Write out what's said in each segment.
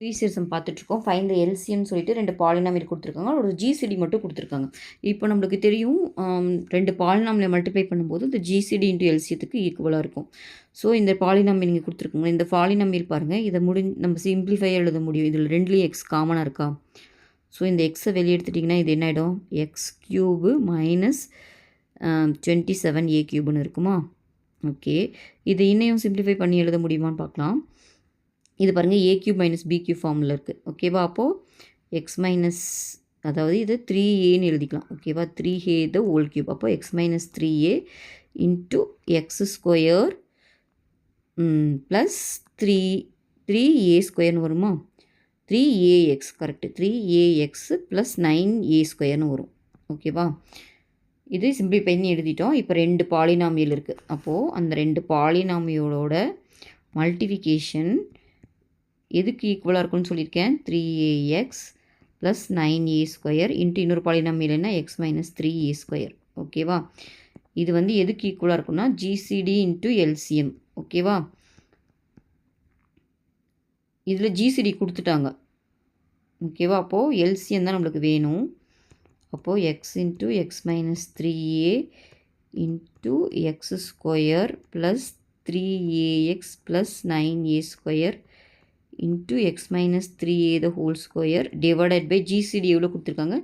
Previous some பார்த்துட்ருக்கோம். Find the எல்சிஎம்னு சொல்லிட்டு 2 polynomial கொடுத்துருக்காங்க. ஒரு ஜிசிடி மட்டும் கொடுத்துருக்காங்க. இப்போ நம்மளுக்கு தெரியும் 2 பாலினாமியலை மல்டிப்ளை பண்ணும்போது இந்த ஜிசிடி இன்ட்டு எல்சியத்துக்கு ஈக்குவலாக இருக்கும். ஸோ இந்த பாலினாமியல் இங்கே கொடுத்துருக்காங்க. இந்த பாலினாமியல் பாருங்கள், இதை நம்ம சிம்பிளிஃபையாக எழுத முடியும். இதில் 2லேயும் எக்ஸ் காமனாக இருக்கா? ஸோ இந்த எக்ஸை வெளியே எடுத்துட்டிங்கன்னா இது என்ன ஆகிடும்? எக்ஸ் க்யூபு மைனஸ் 27a க்யூப்னு இருக்குமா? ஓகே, இது இன்னையும் சிம்பிளிஃபை பண்ணி எழுத முடியுமான்னு பார்க்கலாம். இது பாருங்கள் a cube minus B cube ஃபார்மில் இருக்குது. ஓகேவா? அப்போது எக்ஸ் மைனஸ், அதாவது இது 3ஏன்னு எழுதிக்கலாம். ஓகேவா? 3a the whole cube. அப்போ x minus 3a into x square plus 3a ஸ்கொயர்னு வருமா? 3ax correct. 3ax plus 9a ஸ்கொயர்னு வரும். ஓகேவா? இது சிம்பிளி பண்ணி எழுதிட்டோம். இப்போ 2 பாலினாமியல் இருக்குது. அப்போது அந்த 2 பாலினாமியலோட மல்டிஃபிகேஷன் எதுக்கு ஈக்குவலாக இருக்குன்னு சொல்லியிருக்கேன்? 3ax plus 9a square into இன்னொரு பாலினாமியல் என்ன? X minus 3a square. ஓகேவா? இது வந்து எதுக்கு ஈக்குவலாக இருக்குன்னா ஜிசிடி இன்ட்டு எல்சிஎம். ஓகேவா? இதில் ஜிசிடி கொடுத்துட்டாங்க. ஓகேவா? அப்போது எல்சிஎம் தான் நம்மளுக்கு வேணும். அப்போது x into x minus 3a into x square plus 3ax plus 9a square into x minus 3a the whole square divided by GCD எவ்வளோ கொடுத்துருக்காங்க?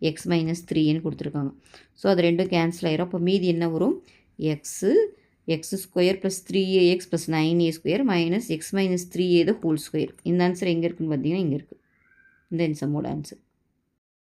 எக்ஸ் மைனஸ் 3ஏன்னு கொடுத்துருக்காங்க. ஸோ அது ரெண்டும் கேன்சல் ஆயிரும். அப்போ மீதி என்ன வரும்? X square plus 3ax plus 9a square minus X minus 3a the whole square. இந்த ஆன்சர் எங்கே இருக்குதுன்னு பார்த்தீங்கன்னா இங்கே இருக்குது. இந்த சம்மோட ஆன்சர்.